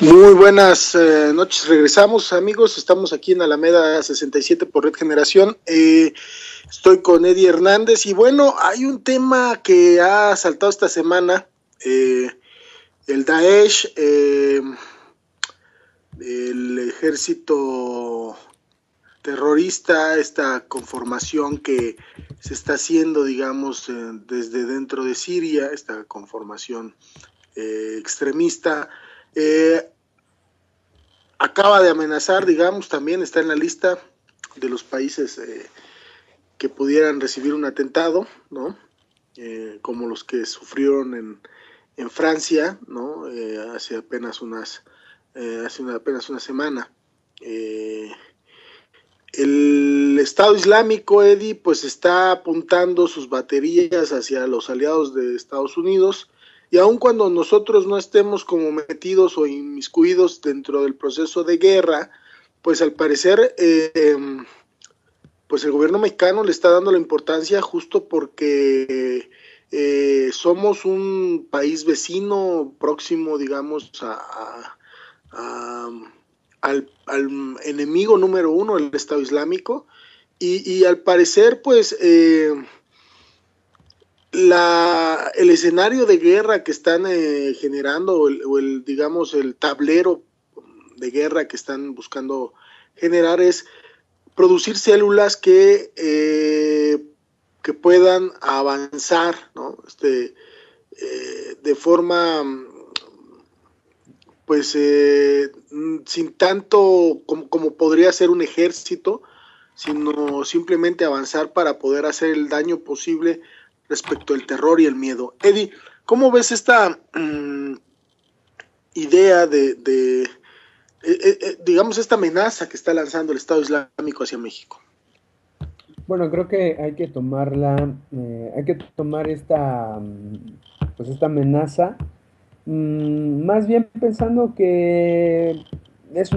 Muy buenas noches, regresamos amigos, estamos aquí en Alameda 67 por Red Generación, estoy con Eddie Hernández y bueno, hay un tema que ha saltado esta semana, el Daesh, el ejército terrorista, esta conformación que se está haciendo, digamos, desde dentro de Siria, esta conformación extremista, acaba de amenazar, digamos, también está en la lista de los países que pudieran recibir un atentado, ¿no? Como los que sufrieron en Francia, ¿no? Hace apenas apenas una semana. El Estado Islámico, Eddie, pues está apuntando sus baterías hacia los aliados de Estados Unidos, y aun cuando nosotros no estemos como metidos o inmiscuidos dentro del proceso de guerra, pues al parecer pues el gobierno mexicano le está dando la importancia justo porque somos un país vecino próximo, digamos, a al enemigo número uno, el Estado Islámico, y al parecer, pues, el escenario de guerra que están generando, digamos, el tablero de guerra que están buscando generar es producir células que puedan avanzar, ¿no? De forma, pues, sin tanto como podría ser un ejército, sino simplemente avanzar para poder hacer el daño posible respecto al terror y el miedo. Eddie, ¿cómo ves esta idea digamos, esta amenaza que está lanzando el Estado Islámico hacia México? Bueno, creo que hay que hay que tomar pues esta amenaza, más bien pensando que es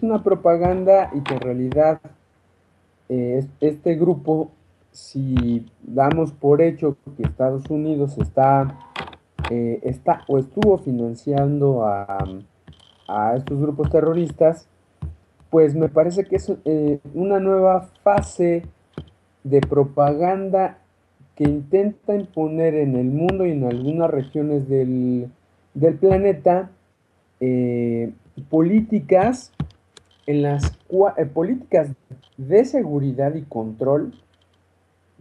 una propaganda y que en realidad este grupo, si damos por hecho que Estados Unidos está o estuvo financiando a estos grupos terroristas, pues me parece que es una nueva fase de propaganda que intenta imponer en el mundo y en algunas regiones del planeta eh, políticas políticas de seguridad y control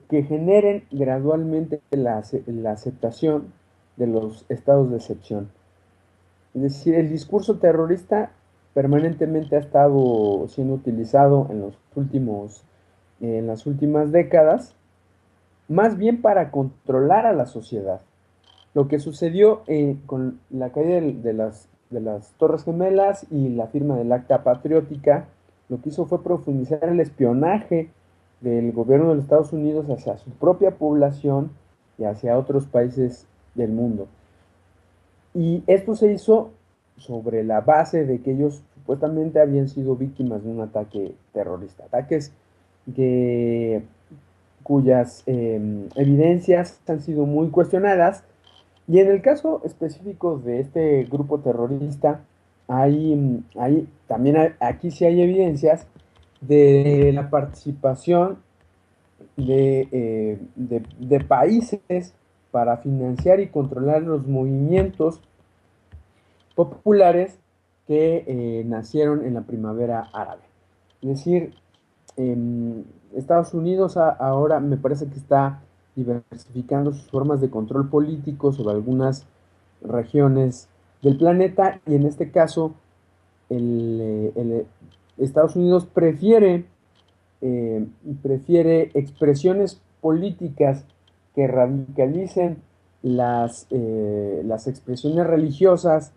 que generen gradualmente la aceptación de los estados de excepción. Es decir, el discurso terrorista permanentemente ha estado siendo utilizado en las últimas décadas, más bien para controlar a la sociedad. Lo que sucedió con la caída de las Torres Gemelas y la firma del Acta Patriótica, lo que hizo fue profundizar el espionaje del gobierno de los Estados Unidos hacia su propia población y hacia otros países del mundo. Y esto se hizo sobre la base de que ellos supuestamente habían sido víctimas de un ataque terrorista, ataques que, cuyas evidencias han sido muy cuestionadas. Y en el caso específico de este grupo terrorista, también aquí sí hay evidencias de la participación de países para financiar y controlar los movimientos populares que nacieron en la primavera árabe. Es decir, Estados Unidos ahora me parece que está diversificando sus formas de control político sobre algunas regiones del planeta, y en este caso el Estados Unidos prefiere expresiones políticas que radicalicen las expresiones religiosas,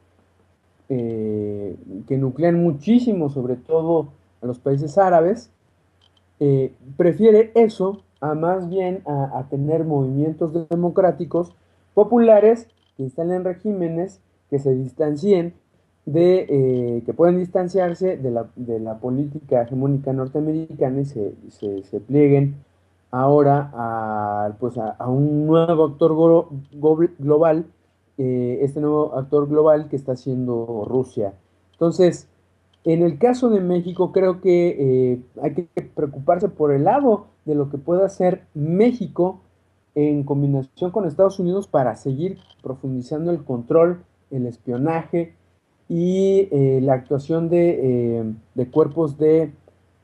que nuclean muchísimo, sobre todo a los países árabes. Prefiere eso a más bien a tener movimientos democráticos populares que instalen regímenes que se distancien que pueden distanciarse de la política hegemónica norteamericana y se plieguen ahora a un nuevo actor global, este nuevo actor global que está siendo Rusia. Entonces, en el caso de México, creo que hay que preocuparse por el lado de lo que pueda hacer México en combinación con Estados Unidos para seguir profundizando el control, el espionaje y la actuación de cuerpos de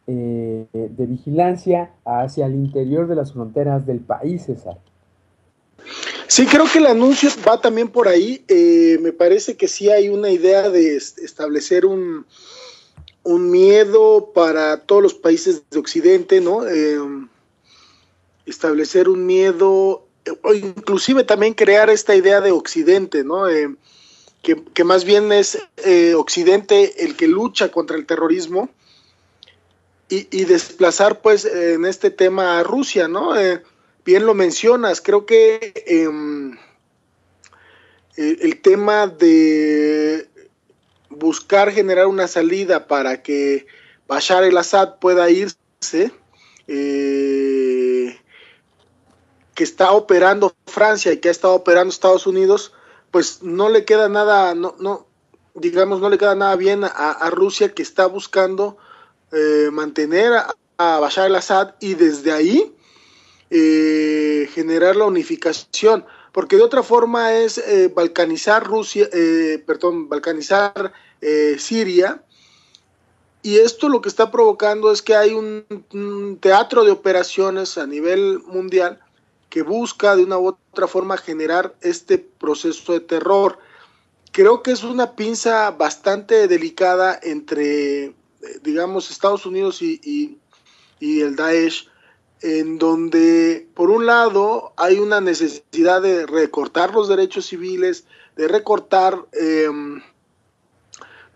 vigilancia hacia el interior de las fronteras del país, César. Sí, creo que el anuncio va también por ahí. Me parece que sí hay una idea de establecer un miedo para todos los países de Occidente, ¿no? Establecer un miedo, o inclusive también crear esta idea de Occidente, ¿no? Que más bien es Occidente el que lucha contra el terrorismo y desplazar pues en este tema a Rusia, ¿no? Bien lo mencionas, creo que el tema de buscar generar una salida para que Bashar el-Assad pueda irse, que está operando Francia y que ha estado operando Estados Unidos, pues no le queda nada, digamos, no le queda nada bien a Rusia, que está buscando mantener a Bashar al-Assad y desde ahí generar la unificación, porque de otra forma es balcanizar balcanizar Siria, y esto lo que está provocando es que hay un teatro de operaciones a nivel mundial que busca de una u otra forma generar este proceso de terror. Creo que es una pinza bastante delicada entre, digamos, Estados Unidos y el Daesh, en donde, por un lado, hay una necesidad de recortar los derechos civiles, de recortar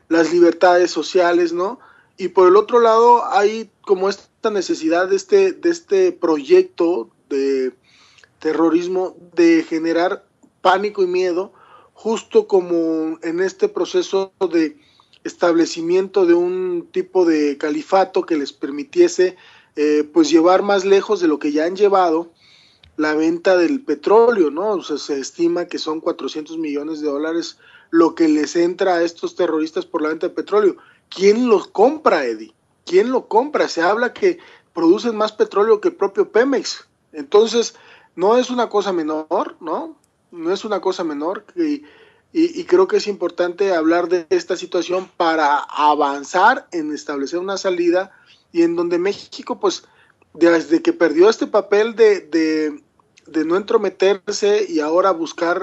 las libertades sociales, ¿no? Y por el otro lado, hay como esta necesidad de este proyecto de terrorismo, de generar pánico y miedo, justo como en este proceso de establecimiento de un tipo de califato que les permitiese pues llevar más lejos de lo que ya han llevado la venta del petróleo, ¿no? O sea, se estima que son 400 millones de dólares lo que les entra a estos terroristas por la venta de petróleo. ¿Quién los compra, Eddie? ¿Quién lo compra? Se habla que producen más petróleo que el propio Pemex. Entonces, no es una cosa menor, ¿no? No es una cosa menor. Y creo que es importante hablar de esta situación para avanzar en establecer una salida y en donde México, pues, desde que perdió este papel de no entrometerse y ahora buscar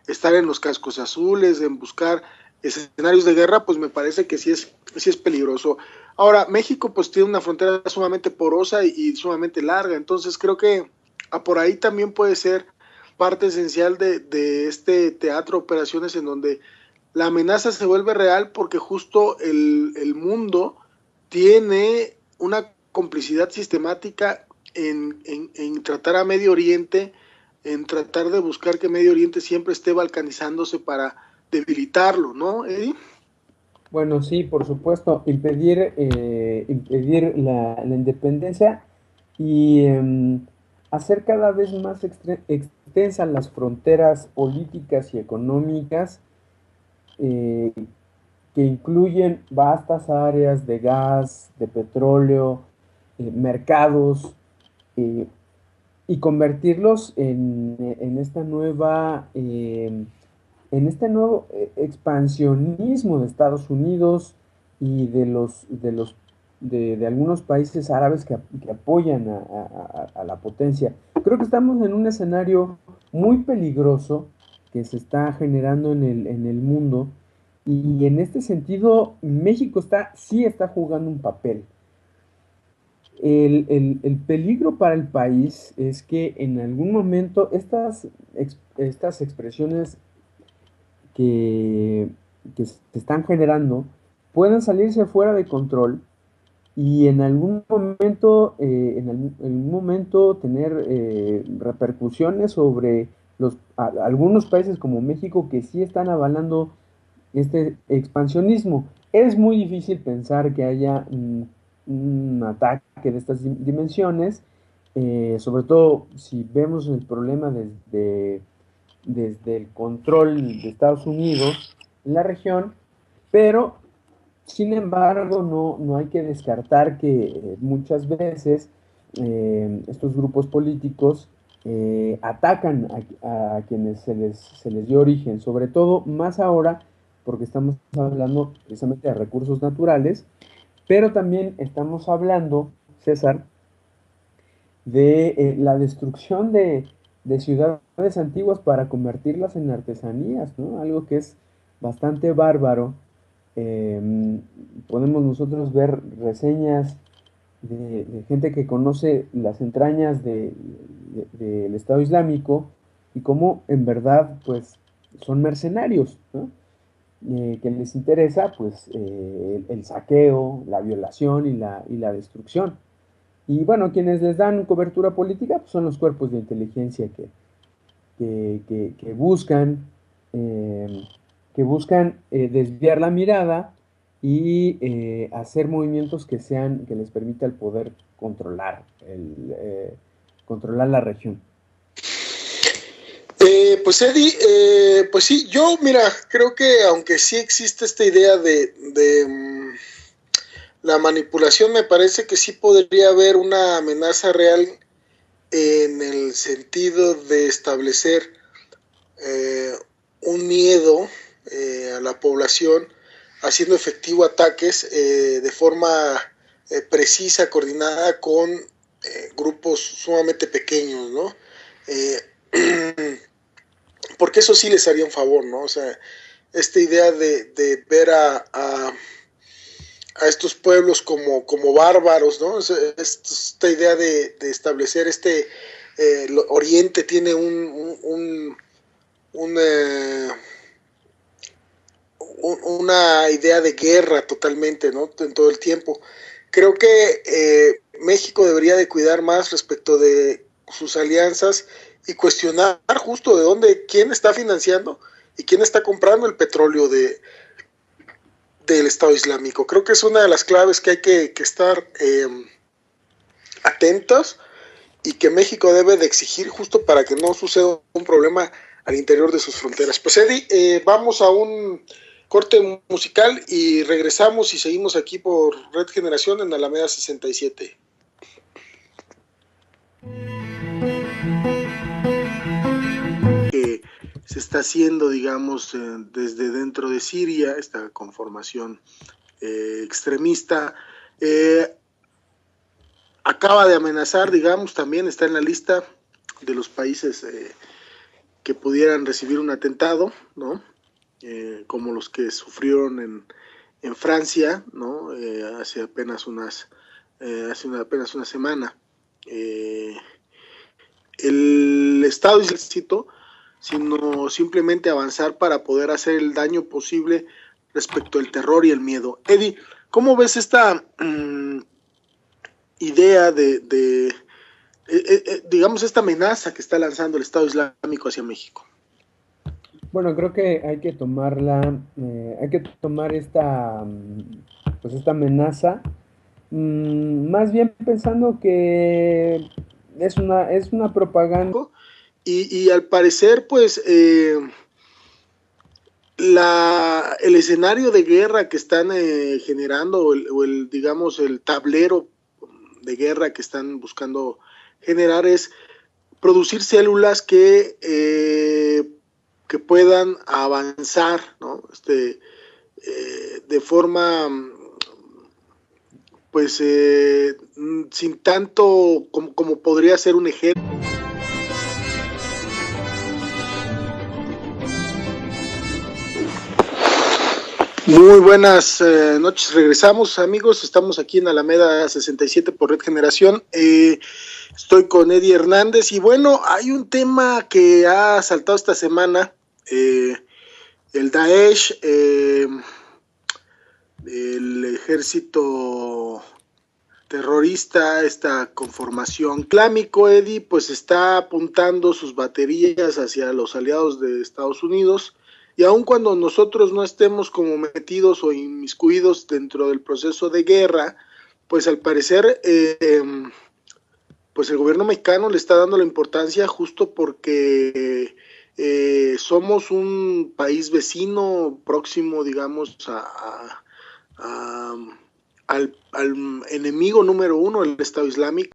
estar en los cascos azules, en buscar escenarios de guerra, pues me parece que sí es peligroso. Ahora, México pues tiene una frontera sumamente porosa y sumamente larga, entonces creo que por ahí también puede ser parte esencial de este teatro de operaciones en donde la amenaza se vuelve real porque justo el mundo tiene una complicidad sistemática en tratar a Medio Oriente, en tratar de buscar que Medio Oriente siempre esté balcanizándose para debilitarlo, ¿no, Eddie? Bueno, sí, por supuesto, impedir la independencia y hacer cada vez más extensas las fronteras políticas y económicas eh, que incluyen vastas áreas de gas, de petróleo, mercados, eh, y convertirlos en esta nueva, en este nuevo expansionismo de Estados Unidos y de algunos países árabes que apoyan a la potencia. Creo que estamos en un escenario muy peligroso que se está generando en el mundo, y en este sentido México sí está jugando un papel. El peligro para el país es que en algún momento estas expresiones que, que se están generando puedan salirse fuera de control y en algún momento tener repercusiones sobre algunos países como México, que sí están avalando este expansionismo. Es muy difícil pensar que haya un ataque de estas dimensiones, sobre todo si vemos el problema desde el control de Estados Unidos en la región, pero Sin embargo, no hay que descartar que muchas veces estos grupos políticos atacan a quienes se les dio origen, sobre todo más ahora, porque estamos hablando precisamente de recursos naturales, pero también estamos hablando, César, de la destrucción de ciudades antiguas para convertirlas en artesanías, ¿no? Algo que es bastante bárbaro. Eh, Podemos nosotros ver reseñas de gente que conoce las entrañas del Estado Islámico y cómo en verdad pues son mercenarios, ¿no? Que les interesa pues el saqueo, la violación y la destrucción. Y bueno, quienes les dan cobertura política pues, son los cuerpos de inteligencia que buscan, eh, desviar la mirada y hacer movimientos que les permita el poder controlar la región. Pues Eddie, pues sí, yo mira, creo que aunque sí existe esta idea de la manipulación, me parece que sí podría haber una amenaza real en el sentido de establecer un miedo a la población, haciendo efectivo ataques de forma precisa, coordinada con grupos sumamente pequeños, ¿no? Porque eso sí les haría un favor, ¿no? O sea, esta idea de ver a estos pueblos como bárbaros, ¿no? Esta idea de establecer Oriente tiene una idea de guerra totalmente, ¿no? En todo el tiempo. Creo que México debería de cuidar más respecto de sus alianzas y cuestionar justo de dónde, quién está financiando y quién está comprando el petróleo del Estado Islámico. Creo que es una de las claves que hay que estar atentos y que México debe de exigir justo para que no suceda un problema al interior de sus fronteras. Pues Eddie, vamos a un corte musical y regresamos y seguimos aquí por Red Generación en Alameda 67. Que se está haciendo, digamos, desde dentro de Siria, esta conformación extremista, acaba de amenazar, digamos, también está en la lista de los países que pudieran recibir un atentado, ¿no? Como los que sufrieron en Francia, ¿no? Hace apenas una semana. El Estado Islámico, sino simplemente avanzar para poder hacer el daño posible respecto al terror y el miedo. Eddie, ¿cómo ves esta idea digamos, esta amenaza que está lanzando el Estado Islámico hacia México? Bueno, creo que hay que tomar pues esta amenaza, más bien pensando que es una propaganda. Y al parecer, pues, el escenario de guerra que están generando, o digamos, el tablero de guerra que están buscando generar es producir células que puedan avanzar, ¿no? De forma, pues, sin tanto como podría ser un ejército. Muy buenas noches, regresamos amigos, estamos aquí en Alameda 67 por Red Generación, estoy con Eddie Hernández y bueno, hay un tema que ha saltado esta semana, el Daesh, el ejército terrorista, esta conformación islámico, Eddie, pues está apuntando sus baterías hacia los aliados de Estados Unidos. Y aun cuando nosotros no estemos como metidos o inmiscuidos dentro del proceso de guerra, pues al parecer, pues el gobierno mexicano le está dando la importancia justo porque somos un país vecino próximo, digamos, al enemigo número uno, el Estado Islámico,